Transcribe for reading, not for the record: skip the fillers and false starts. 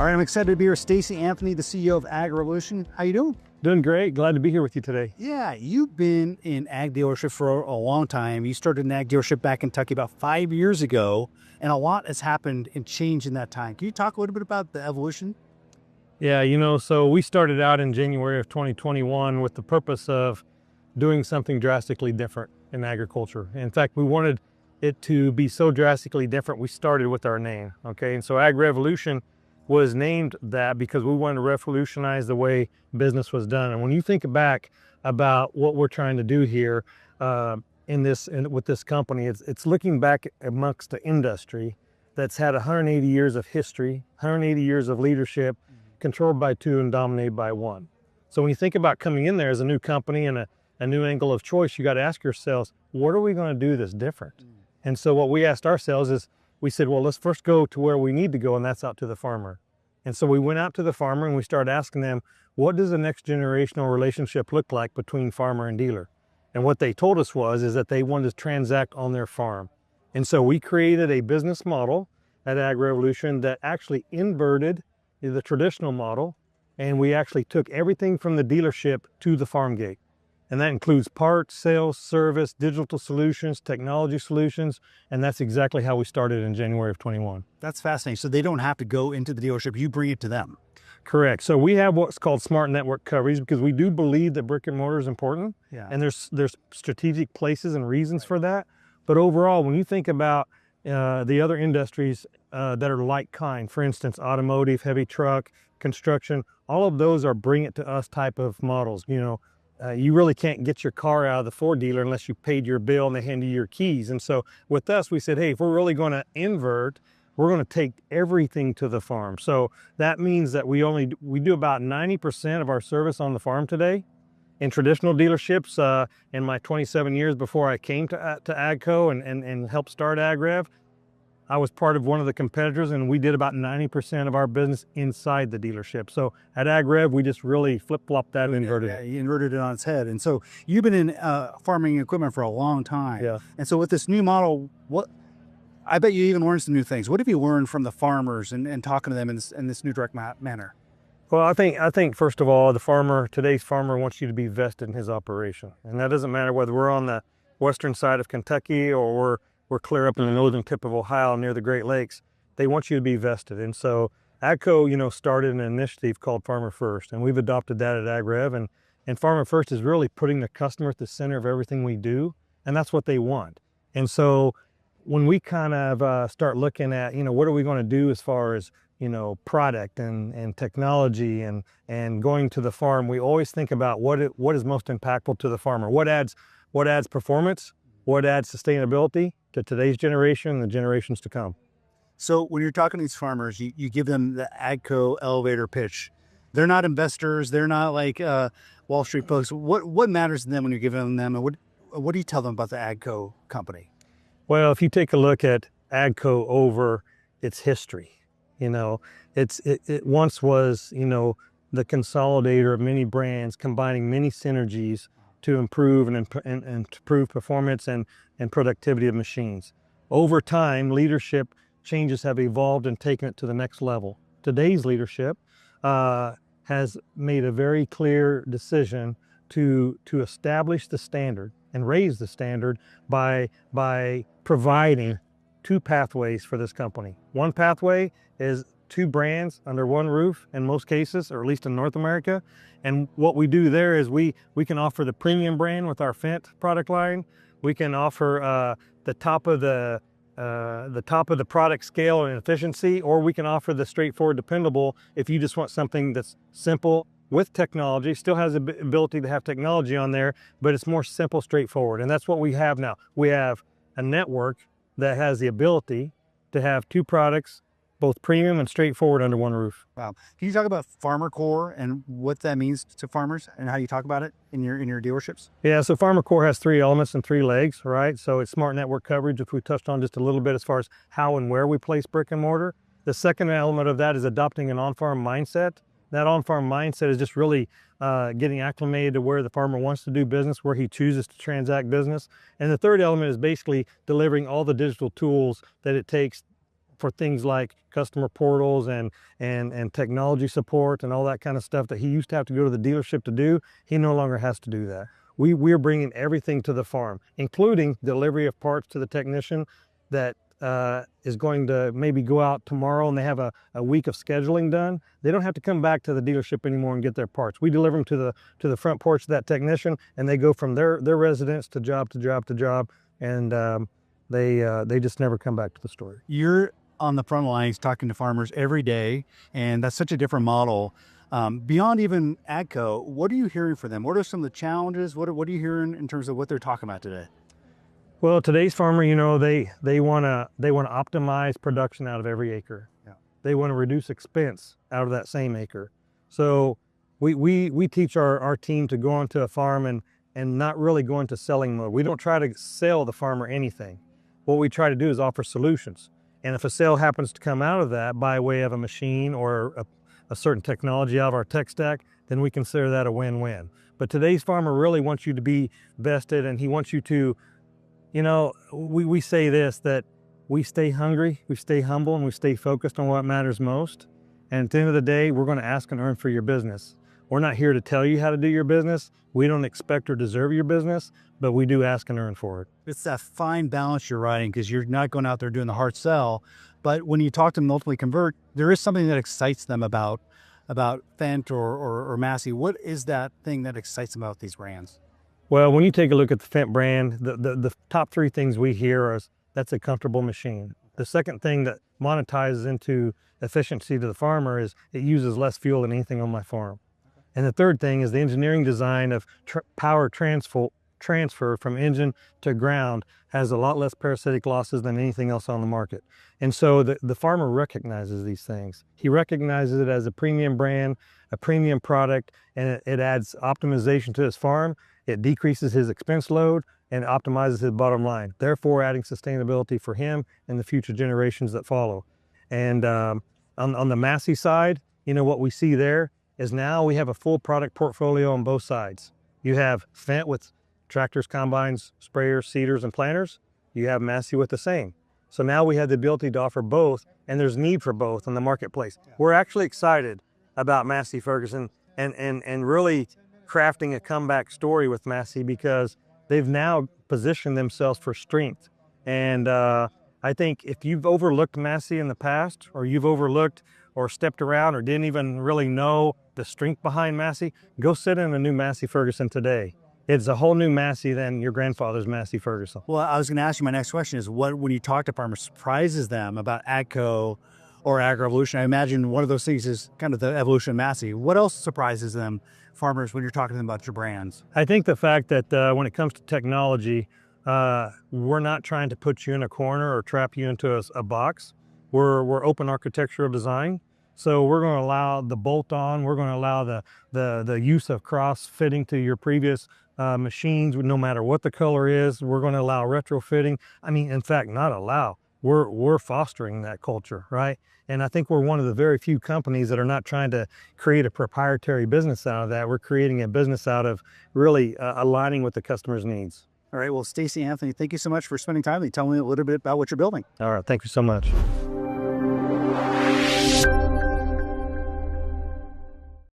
All right, I'm excited to be here with Stacy Anthony, the CEO of AgRevolution. How you doing? Doing great. Glad to be here with you today. Yeah, you've been in ag dealership for a long time. You started an ag dealership back in Kentucky about 5 years ago, and a lot has happened and changed in that time. Can you talk a little bit about the evolution? Yeah, so we started out in January of 2021 with the purpose of doing something drastically different in agriculture. In fact, we wanted it to be so drastically different, we started with our name, okay? And so AgRevolution was named that because we wanted to revolutionize the way business was done. And when you think back about what we're trying to do here with this company, it's looking back amongst the industry that's had 180 years of history, 180 years of leadership, controlled by two and dominated by one. So when you think about coming in there as a new company and a new angle of choice, you got to ask yourselves, what are we going to do that's different? And so what we asked ourselves is, we said, well, let's first go to where we need to go, and that's out to the farmer. And so we went out to the farmer and we started asking them, what does the next generational relationship look like between farmer and dealer? And what they told us is that they wanted to transact on their farm. And so we created a business model at AgRevolution that actually inverted the traditional model, and we actually took everything from the dealership to the farm gate. And that includes parts, sales, service, digital solutions, technology solutions, and that's exactly how we started in January of 21. That's fascinating. So they don't have to go into the dealership, you bring it to them. Correct. So we have what's called smart network coverage because we do believe that brick and mortar is important. Yeah. And there's strategic places and reasons for that. But overall, when you think about the other industries that are like kind, for instance, automotive, heavy truck, construction, all of those are bring it to us type of models. You really can't get your car out of the Ford dealer unless you paid your bill and they hand you your keys. And so with us, we said, hey, if we're really going to invert, we're going to take everything to the farm. So that means that we do about 90% of our service on the farm today. In traditional dealerships, in my 27 years before I came to AGCO and helped start AgRev, I was part of one of the competitors, and we did about 90% of our business inside the dealership. So at AgRev, we just really flip-flopped that and inverted it. Yeah, you inverted it on its head. And so you've been in farming equipment for a long time. Yeah. And so with this new model, I bet you even learned some new things. What have you learned from the farmers and talking to them in this new direct manner? Well, I think first of all, today's farmer wants you to be vested in his operation. And that doesn't matter whether we're on the western side of Kentucky or we're clear up in the northern tip of Ohio near the Great Lakes. They want you to be vested. And so AGCO, started an initiative called Farmer First, and we've adopted that at AgRev. And Farmer First is really putting the customer at the center of everything we do, and that's what they want. And so when we kind of start looking at, what are we going to do as far as, product and technology and going to the farm, we always think about what is most impactful to the farmer. What adds performance, what adds sustainability to today's generation and the generations to come. So when you're talking to these farmers, you give them the AGCO elevator pitch. They're not investors. They're not like Wall Street folks. What matters to them when you're giving them, and what do you tell them about the AGCO company? Well, if you take a look at AGCO over its history, it once was, the consolidator of many brands, combining many synergies to improve and improve performance and productivity of machines. Over time, leadership changes have evolved and taken it to the next level. Today's leadership has made a very clear decision to establish the standard and raise the standard by providing two pathways for this company. One pathway is two brands under one roof in most cases, or at least in North America. And what we do there is we can offer the premium brand with our Fendt product line. We can offer the top of the product scale and efficiency, or we can offer the straightforward, dependable if you just want something that's simple with technology, still has the ability to have technology on there, but it's more simple, straightforward. And that's what we have now. We have a network that has the ability to have two products, both premium and straightforward, under one roof. Wow. Can you talk about FarmerCore and what that means to farmers and how you talk about it in your dealerships? Yeah, so FarmerCore has three elements and three legs, right? So it's smart network coverage, which we touched on just a little bit as far as how and where we place brick and mortar. The second element of that is adopting an on-farm mindset. That on-farm mindset is just really getting acclimated to where the farmer wants to do business, where he chooses to transact business. And the third element is basically delivering all the digital tools that it takes for things like customer portals and technology support and all that kind of stuff that he used to have to go to the dealership to do. He no longer has to do that. We're bringing everything to the farm, including delivery of parts to the technician that is going to maybe go out tomorrow and they have a week of scheduling done. They don't have to come back to the dealership anymore and get their parts. We deliver them to the front porch of that technician, and they go from their residence to job to job to job, and they just never come back to the store. You're on the front lines talking to farmers every day, and that's such a different model. Beyond even AGCO, what are you hearing from them? What are some of the challenges? What are you hearing in terms of what they're talking about today? Well, today's farmer, you know, they want to optimize production out of every acre. Yeah. They want to reduce expense out of that same acre. So we teach our team to go onto a farm and not really go into selling mode. We don't try to sell the farmer anything. What we try to do is offer solutions. And if a sale happens to come out of that by way of a machine or a certain technology out of our tech stack, then we consider that a win-win. But today's farmer really wants you to be vested, and he wants you to, you know, we say this, that we stay hungry, we stay humble, and we stay focused on what matters most. And at the end of the day, we're going to ask and earn for your business. We're not here to tell you how to do your business. We don't expect or deserve your business, but we do ask and earn for it. It's that fine balance you're riding, because you're not going out there doing the hard sell. But when you talk to them ultimately convert, there is something that excites them about Fendt or Massey. What is that thing that excites them about these brands? Well, when you take a look at the Fendt brand, the top three things we hear are that's a comfortable machine. The second thing that monetizes into efficiency to the farmer is it uses less fuel than anything on my farm. And the third thing is the engineering design of power transfer from engine to ground has a lot less parasitic losses than anything else on the market. And so the farmer recognizes these things. He recognizes it as a premium brand, a premium product, and it adds optimization to his farm. It decreases his expense load and optimizes his bottom line, therefore adding sustainability for him and the future generations that follow. And on the Massey side, you know, what we see there is now we have a full product portfolio on both sides. You have Fendt with tractors, combines, sprayers, seeders, and planters. You have Massey with the same. So now we have the ability to offer both, and there's need for both in the marketplace. We're actually excited about Massey Ferguson and really crafting a comeback story with Massey, because they've now positioned themselves for strength. And I think if you've overlooked Massey in the past, or you've overlooked or stepped around or didn't even really know the strength behind Massey, go sit in a new Massey Ferguson today. It's a whole new Massey than your grandfather's Massey Ferguson. Well, I was going to ask you, my next question is, what, when you talk to farmers, surprises them about AGCO or AgRevolution? I imagine one of those things is kind of the evolution of Massey. What else surprises them, farmers, when you're talking to them about your brands? I think the fact that when it comes to technology, we're not trying to put you in a corner or trap you into a box. We're open architectural design. So we're going to allow the bolt-on, we're going to allow the use of cross-fitting to your previous machines, no matter what the color is. We're going to allow retrofitting. I mean, in fact, not allow. We're fostering that culture, right? And I think we're one of the very few companies that are not trying to create a proprietary business out of that. We're creating a business out of really aligning with the customer's needs. All right. Well, Stacy Anthony, thank you so much for spending time with me, telling me a little bit about what you're building. All right. Thank you so much.